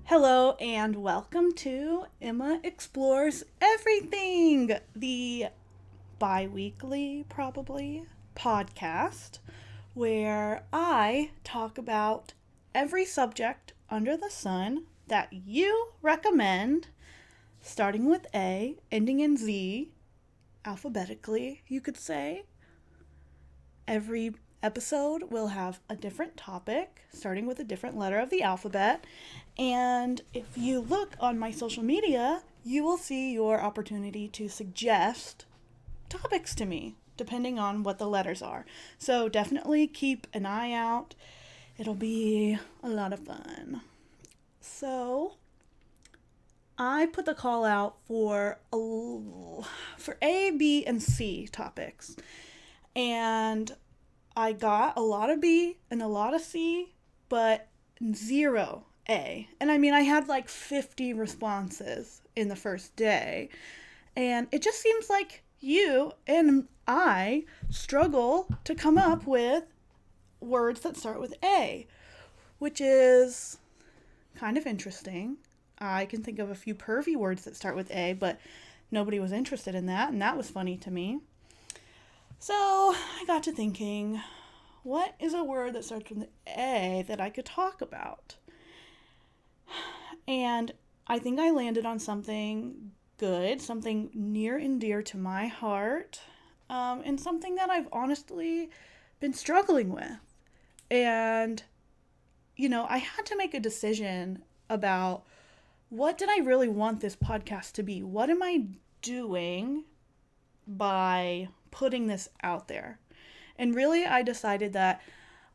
Hello and welcome to Emma Explores Everything, the bi-weekly, probably, podcast where I talk about every subject under the sun that you recommend, starting with A, ending in Z, alphabetically, you could say. Every episode will have a different topic, starting with a different letter of the alphabet. And if you look on my social media, you will see your opportunity to suggest topics to me, depending on what the letters are. So definitely keep an eye out. It'll be a lot of fun. So I put the call out for A, B, and C topics. And I got a lot of B and a lot of C, but zero A. And I mean, I had like 50 responses in the first day. And it just seems like you and I struggle to come up with words that start with A, which is kind of interesting. I can think of a few pervy words that start with A, but nobody was interested in that, and that was funny to me. So I got to thinking, what is a word that starts with A that I could talk about? And I think I landed on something good, something near and dear to my heart, and something that I've honestly been struggling with. And, I had to make a decision about what did I really want this podcast to be? What am I doing by putting this out there? And really, I decided that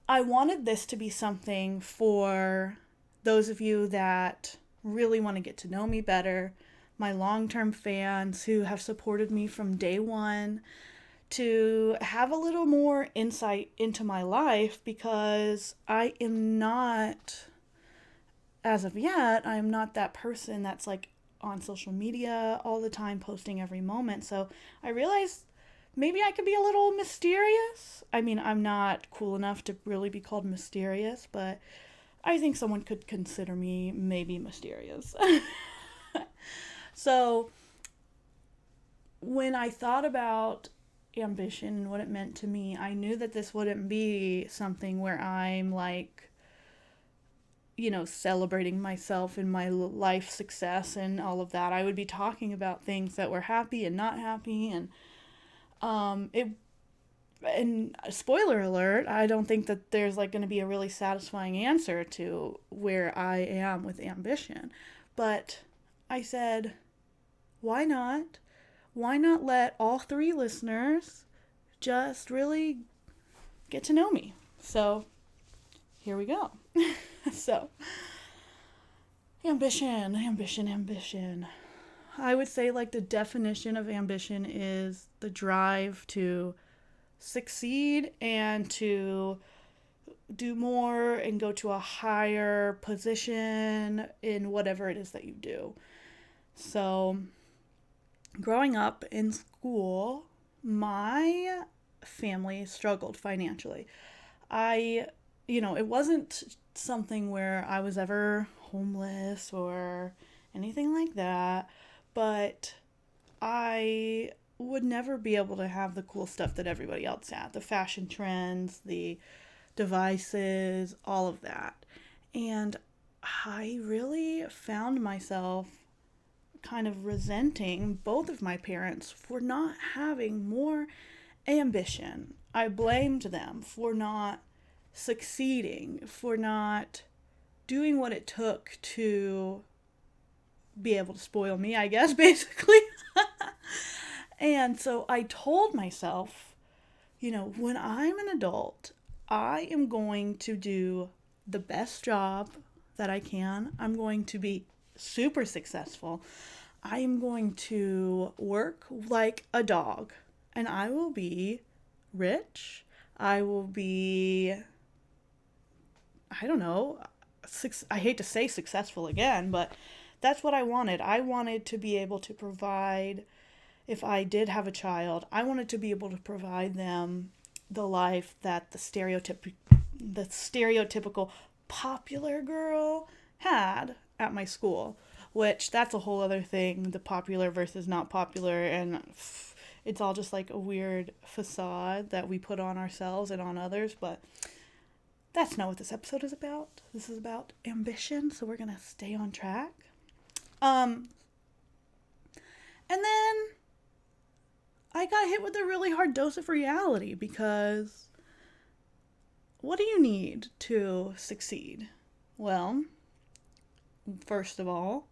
I wanted this to be something for those of you that really want to get to know me better, my long-term fans who have supported me from day one, to have a little more insight into my life, because I am not, as of yet, I am not that person that's like on social media all the time, posting every moment. So I realized maybe I could be a little mysterious. I mean, I'm not cool enough to really be called mysterious, but I think someone could consider me maybe mysterious. So when I thought about ambition and what it meant to me, I knew that this wouldn't be something where I'm like, celebrating myself and my life success and all of that. I would be talking about things that were happy and not happy, and and spoiler alert, I don't think that there's like going to be a really satisfying answer to where I am with ambition. But I said, why not? Why not let all three listeners just really get to know me? So here we go. So, ambition. I would say like the definition of ambition is the drive to succeed and to do more and go to a higher position in whatever it is that you do. So, growing up in school, my family struggled financially. It wasn't something where I was ever homeless or anything like that, but I would never be able to have the cool stuff that everybody else had, the fashion trends, the devices, all of that. And I really found myself kind of resenting both of my parents for not having more ambition. I blamed them for not succeeding, for not doing what it took to be able to spoil me, I guess, basically. And so I told myself, when I'm an adult, I am going to do the best job that I can. I'm going to be super successful. I am going to work like a dog, and I will be rich. I will be, I don't know, I hate to say successful again, but that's what I wanted. I wanted to be able to provide, if I did have a child, I wanted to be able to provide them the life that the stereotypical popular girl had at my school, which that's a whole other thing, the popular versus not popular, and it's all just like a weird facade that we put on ourselves and on others, but that's not what this episode is about. This is about ambition, so we're gonna stay on track. And then I got hit with a really hard dose of reality, because what do you need to succeed? Well, first of all,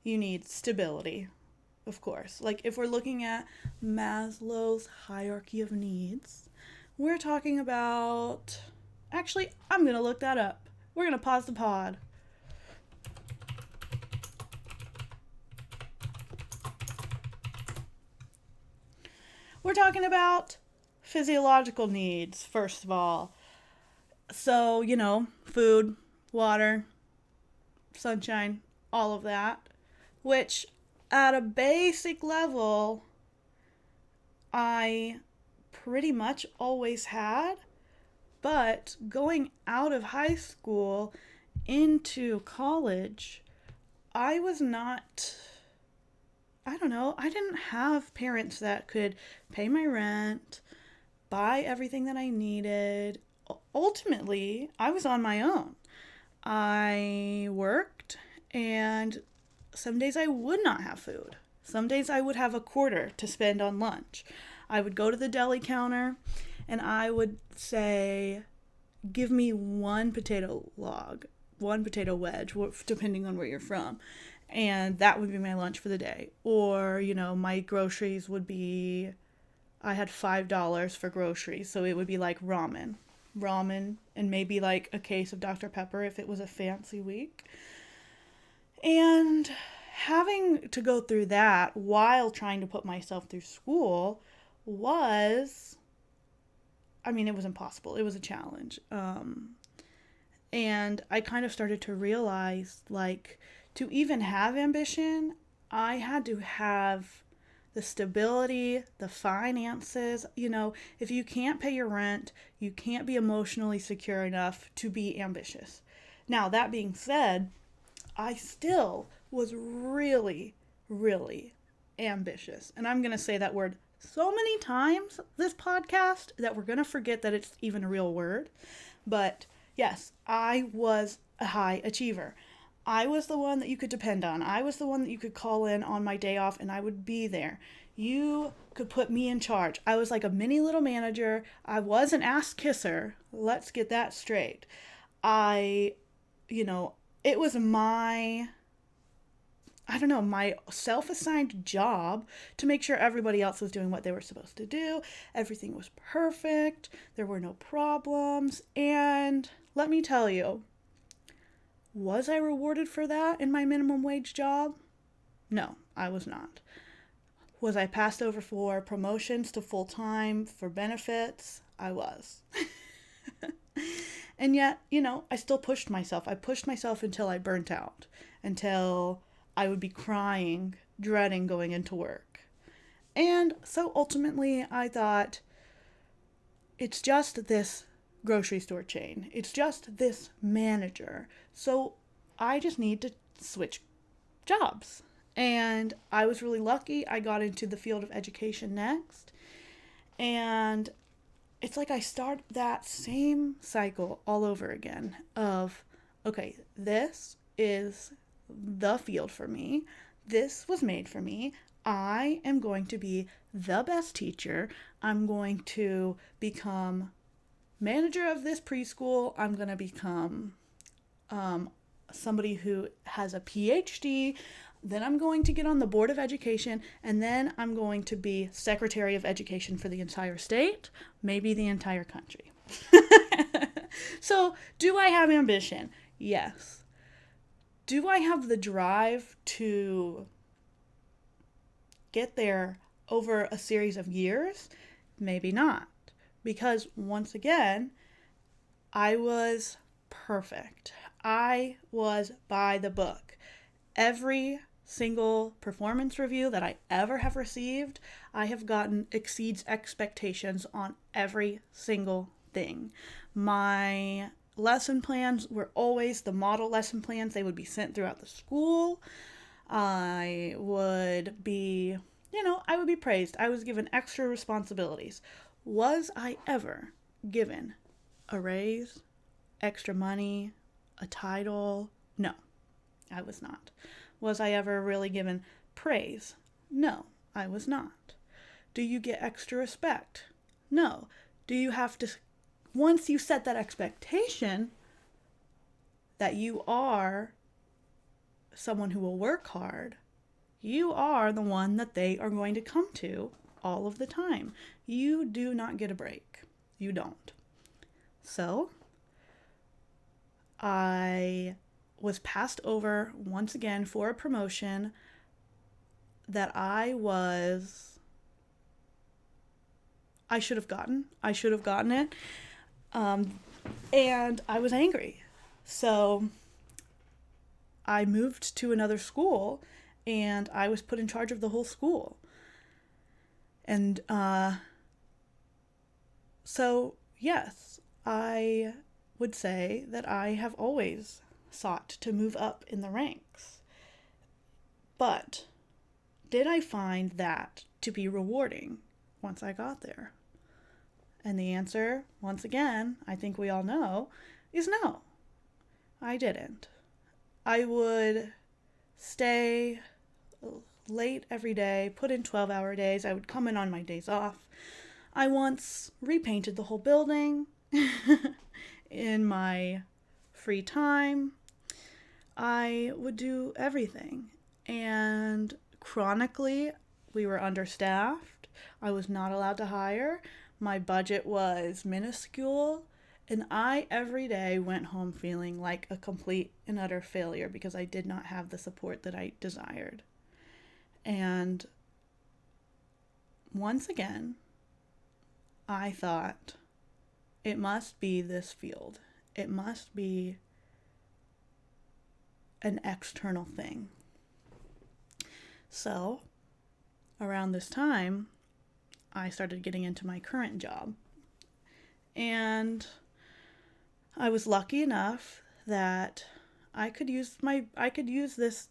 you need stability, of course. Like, if we're looking at Maslow's hierarchy of needs, we're talking about... Actually, I'm going to look that up. We're going to pause the pod. We're talking about physiological needs, first of all. So, food, water, sunshine, all of that, which at a basic level, I pretty much always had. But going out of high school into college, I was not, I didn't have parents that could pay my rent, buy everything that I needed. Ultimately, I was on my own. I worked, and some days I would not have food. Some days I would have a quarter to spend on lunch. I would go to the deli counter, and I would say, give me one potato wedge, depending on where you're from. And that would be my lunch for the day. Or, my groceries would be, I had $5 for groceries. So it would be like ramen, and maybe like a case of Dr. Pepper if it was a fancy week. And having to go through that while trying to put myself through school was... it was impossible. It was a challenge. And I kind of started to realize, like, to even have ambition, I had to have the stability, the finances. If you can't pay your rent, you can't be emotionally secure enough to be ambitious. Now, that being said, I still was really, really ambitious. And I'm going to say that word so many times this podcast that we're going to forget that it's even a real word. But yes, I was a high achiever. I was the one that you could depend on. I was the one that you could call in on my day off and I would be there. You could put me in charge. I was like a mini little manager. I was an ass kisser. Let's get that straight. It was my self-assigned job to make sure everybody else was doing what they were supposed to do. Everything was perfect. There were no problems. And let me tell you, was I rewarded for that in my minimum wage job? No, I was not. Was I passed over for promotions to full-time for benefits? I was. And yet, I still pushed myself. I pushed myself until I burnt out, until I would be crying, dreading going into work. And so ultimately I thought, it's just this grocery store chain. It's just this manager. So I just need to switch jobs. And I was really lucky. I got into the field of education next. And it's like I start that same cycle all over again of, okay, this is the field for me. This was made for me. I am going to be the best teacher. I'm going to become manager of this preschool. I'm going to become somebody who has a PhD. Then I'm going to get on the board of education, and then I'm going to be secretary of education for the entire state, maybe the entire country. So, do I have ambition? Yes. Do I have the drive to get there over a series of years? Maybe not. Because once again, I was perfect. I was by the book. Every single performance review that I ever have received, I have gotten exceeds expectations on every single thing. My lesson plans were always the model lesson plans. They would be sent throughout the school. I would be, I would be praised. I was given extra responsibilities. Was I ever given a raise, extra money, a title? No, I was not. Was I ever really given praise? No, I was not. Do you get extra respect? No. Do you have to, once you set that expectation that you are someone who will work hard, you are the one that they are going to come to all of the time. You do not get a break. You don't. So, I was passed over once again for a promotion that I should have gotten. I should have gotten it. And I was angry. So I moved to another school and I was put in charge of the whole school. And so, yes, I would say that I have always sought to move up in the ranks. But did I find that to be rewarding once I got there? And the answer, once again, I think we all know, is no. I didn't. I would stay late every day, put in 12-hour days. I would come in on my days off. I once repainted the whole building in my free time. I would do everything. And chronically, we were understaffed. I was not allowed to hire. My budget was minuscule. And I, every day, went home feeling like a complete and utter failure because I did not have the support that I desired. And once again, I thought, it must be this field. It must be an external thing. So, around this time, I started getting into my current job. And I was lucky enough that I could use this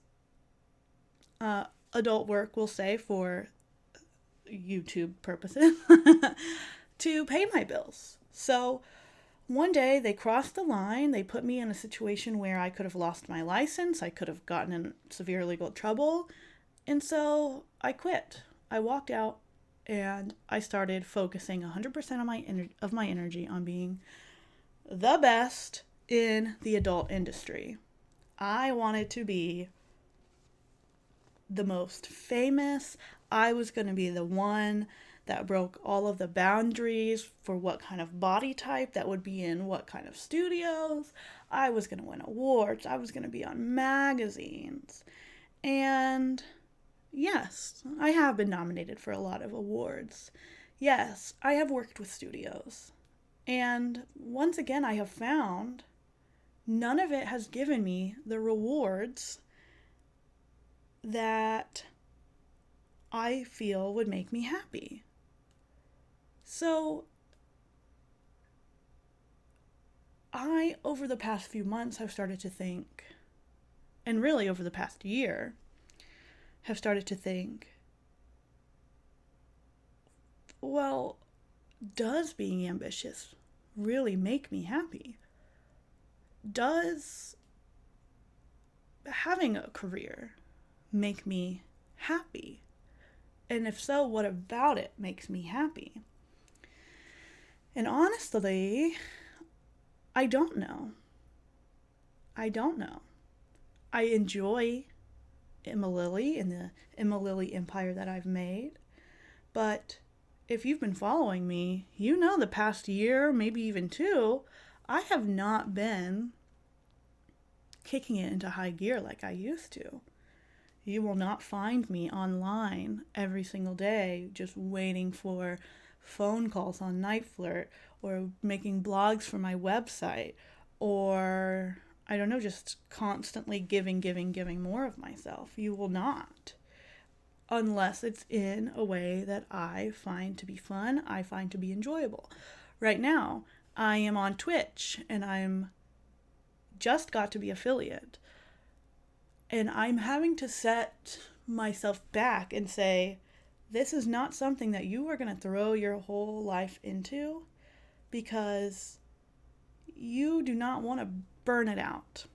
adult work, we'll say, for YouTube purposes to pay my bills. So one day they crossed the line. They put me in a situation where I could have lost my license. I could have gotten in severe legal trouble. And so I quit. I walked out and I started focusing 100% of my energy on being the best in the adult industry. I wanted to be the most famous. I was going to be the one that broke all of the boundaries for what kind of body type that would be in what kind of studios. I was going to win awards. I was going to be on magazines. And yes, I have been nominated for a lot of awards. Yes, I have worked with studios. And once again, I have found none of it has given me the rewards that I feel would make me happy. So I, over the past few months, have started to think, and really over the past year, have started to think, well, does being ambitious really make me happy? Does having a career make me happy? And if so, what about it makes me happy? And honestly, I don't know. I enjoy Emma Lily and the Emma Lily empire that I've made. But if you've been following me, you know the past year, maybe even 2, I have not been kicking it into high gear like I used to. You will not find me online every single day just waiting for phone calls on Night Flirt or making blogs for my website or, I don't know, just constantly giving more of myself. You will not. Unless it's in a way that I find to be fun, I find to be enjoyable. Right now, I am on Twitch and I'm just got to be affiliate. And I'm having to set myself back and say, this is not something that you are going to throw your whole life into, because you do not want to burn it out.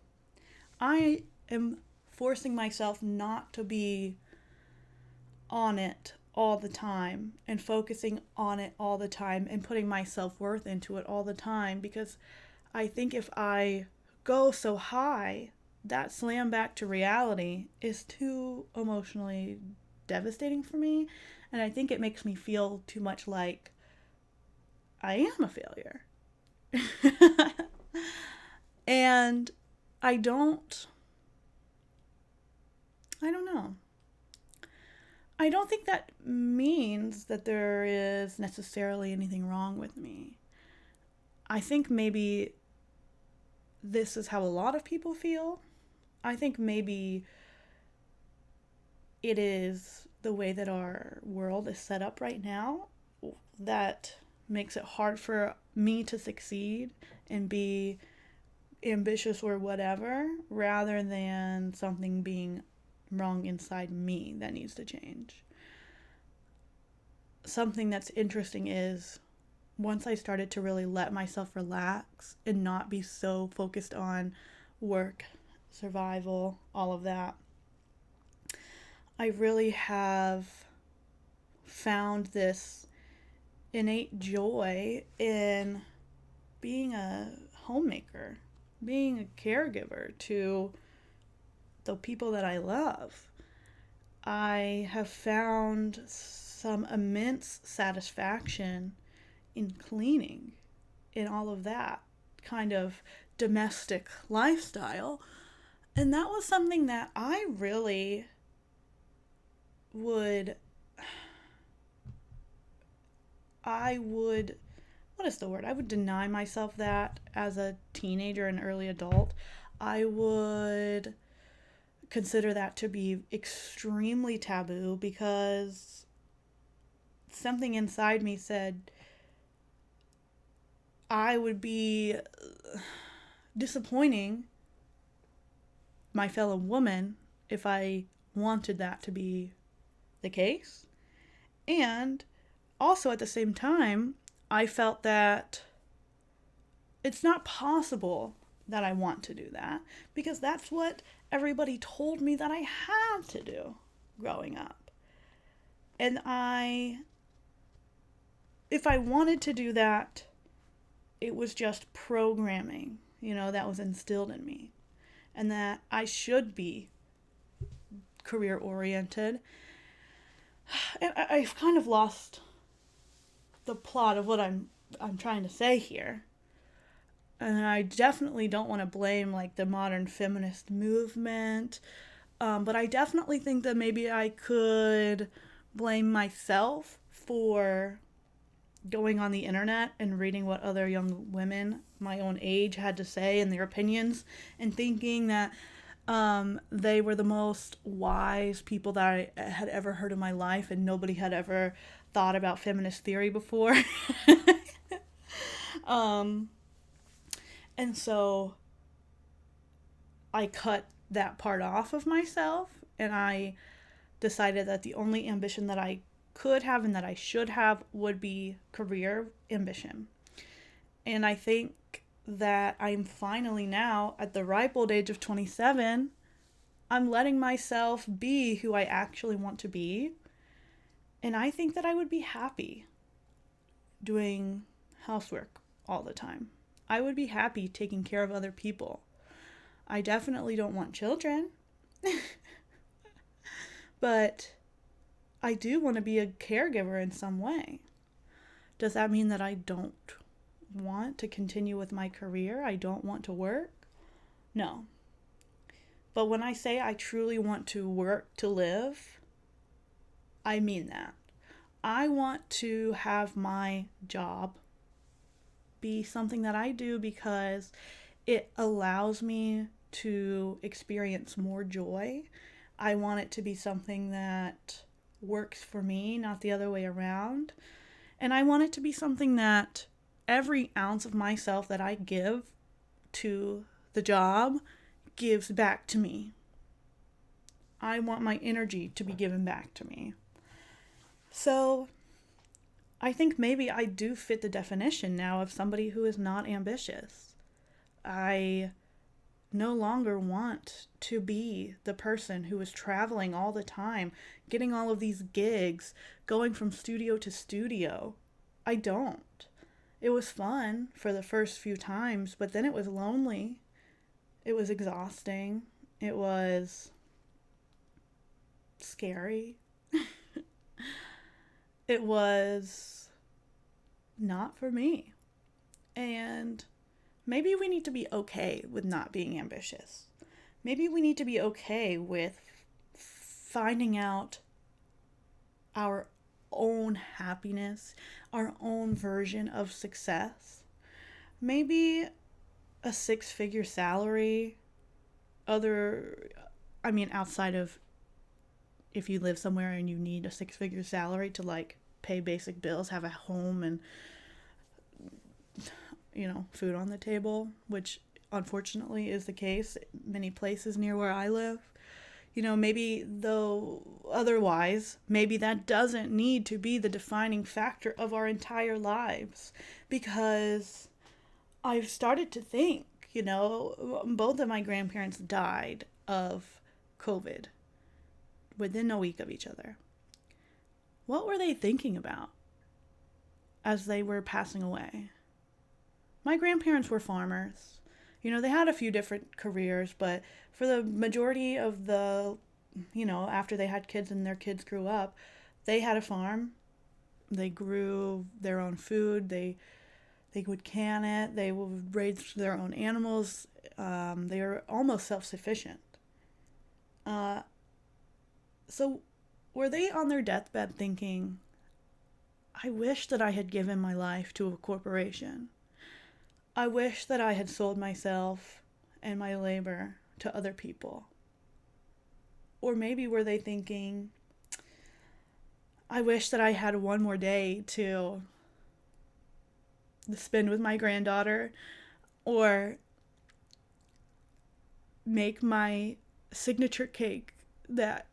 I am forcing myself not to be on it all the time and focusing on it all the time and putting my self-worth into it all the time, because I think if I go so high, that slam back to reality is too emotionally devastating for me, and I think it makes me feel too much like I am a failure. And I don't know. I don't think that means that there is necessarily anything wrong with me. I think maybe this is how a lot of people feel. I think maybe it is the way that our world is set up right now that makes it hard for me to succeed and be ambitious or whatever, rather than something being wrong inside me that needs to change. Something that's interesting is, once I started to really let myself relax and not be so focused on work, survival, all of that, I really have found this innate joy in being a homemaker, being a caregiver to the people that I love. I have found some immense satisfaction in cleaning, in all of that kind of domestic lifestyle. And that was something that I really would, what is the word? I would deny myself that as a teenager and early adult. I would consider that to be extremely taboo, because something inside me said I would be disappointing my fellow woman if I wanted that to be the case. And also at the same time, I felt that it's not possible that I want to do that, because that's what everybody told me that I had to do growing up. And if I wanted to do that, it was just programming, that was instilled in me, and that I should be career oriented. And I've kind of lost the plot of what I'm trying to say here. And I definitely don't want to blame like the modern feminist movement, but I definitely think that maybe I could blame myself for going on the internet and reading what other young women my own age had to say and their opinions, and thinking that they were the most wise people that I had ever heard in my life, and nobody had ever thought about feminist theory before. And so I cut that part off of myself, and I decided that the only ambition that I could have and that I should have would be career ambition. And I think that I'm finally now at the ripe old age of 27, I'm letting myself be who I actually want to be. And I think that I would be happy doing housework all the time. I would be happy taking care of other people. I definitely don't want children. But I do want to be a caregiver in some way. Does that mean that I don't want to continue with my career? I don't want to work? No. But when I say I truly want to work to live, I mean that. I want to have my job be something that I do because it allows me to experience more joy. I want it to be something that works for me, not the other way around. And I want it to be something that every ounce of myself that I give to the job gives back to me. I want my energy to be given back to me. So I think maybe I do fit the definition now of somebody who is not ambitious. I no longer want to be the person who is traveling all the time, getting all of these gigs, going from studio to studio. I don't. It was fun for the first few times, but then it was lonely. It was exhausting. It was scary. It was not for me. And maybe we need to be okay with not being ambitious. Maybe we need to be okay with finding out our own happiness, our own version of success. Maybe a 6-figure salary, outside of if you live somewhere and you need a 6-figure salary to like pay basic bills, have a home, and food on the table, which unfortunately is the case many places near where I live. Maybe though otherwise, maybe that doesn't need to be the defining factor of our entire lives, because I've started to think, both of my grandparents died of COVID within a week of each other. What were they thinking about as they were passing away? My grandparents were farmers. They had a few different careers, but for the majority of after they had kids and their kids grew up, they had a farm. They grew their own food. They would can it. They would raise their own animals. They were almost self-sufficient. So were they on their deathbed thinking, I wish that I had given my life to a corporation. I wish that I had sold myself and my labor to other people. Or maybe were they thinking, I wish that I had one more day to spend with my granddaughter, or make my signature cake that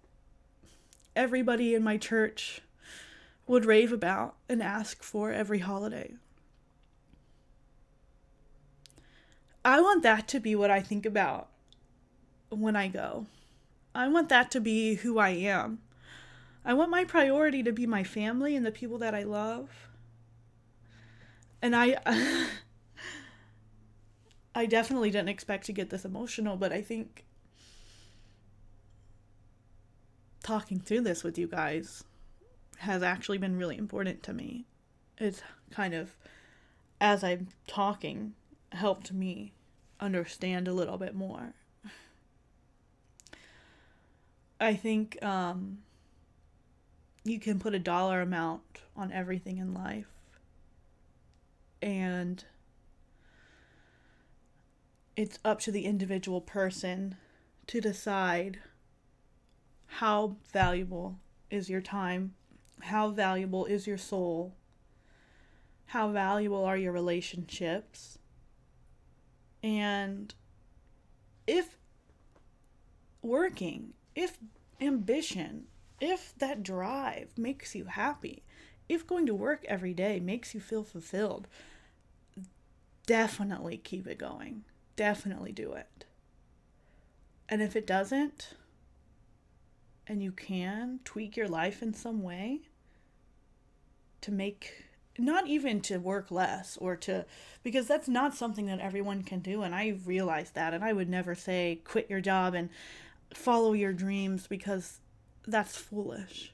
everybody in my church would rave about and ask for every holiday. I want that to be what I think about when I go. I want that to be who I am. I want my priority to be my family and the people that I love. And I definitely didn't expect to get this emotional, but I think talking through this with you guys has actually been really important to me. It's kind of, as I'm talking, helped me understand a little bit more. I think you can put a dollar amount on everything in life, and it's up to the individual person to decide how valuable is your time, how valuable is your soul, how valuable are your relationships, and if working, if ambition, if that drive makes you happy, if going to work every day makes you feel fulfilled, definitely keep it going. Definitely do it. And if it doesn't, and you can tweak your life in some way to make, not even to work less or to, because that's not something that everyone can do. And I realize that. And I would never say quit your job and follow your dreams, because that's foolish.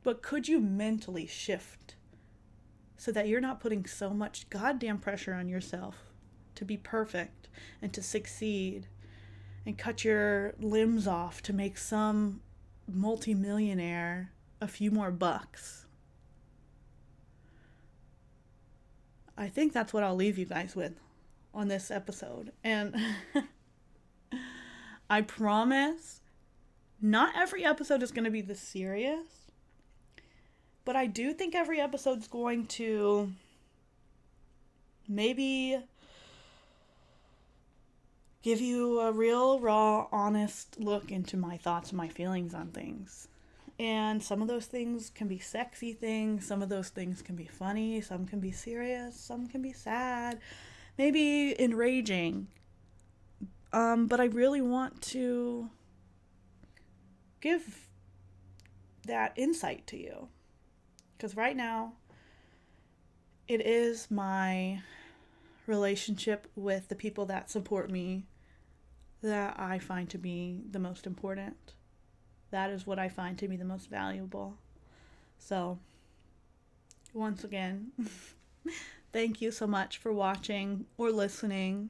But could you mentally shift so that you're not putting so much goddamn pressure on yourself to be perfect and to succeed and cut your limbs off to make some multimillionaire a few more bucks? I think that's what I'll leave you guys with on this episode. And I promise not every episode is going to be this serious, but I do think every episode's going to maybe give you a real, raw, honest look into my thoughts and my feelings on things. And some of those things can be sexy things, some of those things can be funny, some can be serious, some can be sad, maybe enraging. But I really want to give that insight to you. Because right now, it is my relationship with the people that support me that I find to be the most important. That is what I find to be the most valuable. So, once again, thank you so much for watching or listening.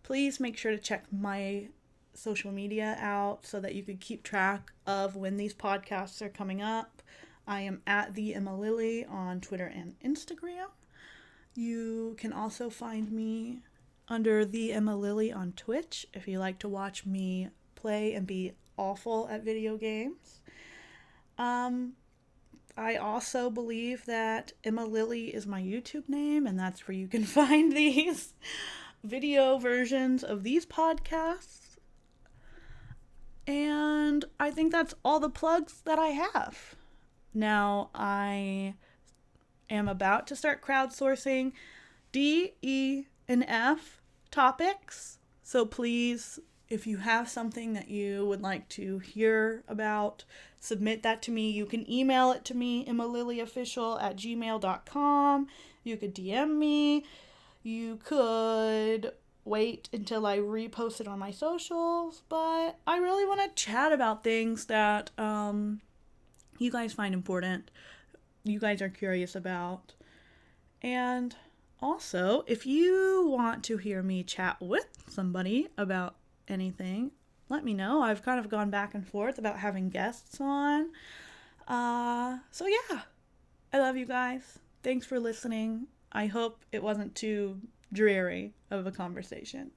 Please make sure to check my social media out so that you can keep track of when these podcasts are coming up. I am at the Emma Lily on Twitter and Instagram. You can also find me under the Emma Lily on Twitch if you like to watch me play and be awful at video games. I also believe that Emma Lily is my YouTube name, and that's where you can find these video versions of these podcasts. And I think that's all the plugs that I have. Now, I am about to start crowdsourcing D, E, and F topics. So please, if you have something that you would like to hear about, submit that to me. You can email it to me, emmalilyofficial@gmail.com. You could DM me. You could wait until I repost it on my socials. But I really want to chat about things that you guys find important, you guys are curious about. And also, if you want to hear me chat with somebody about anything, let me know. I've kind of gone back and forth about having guests on. So yeah, I love you guys. Thanks for listening. I hope it wasn't too dreary of a conversation.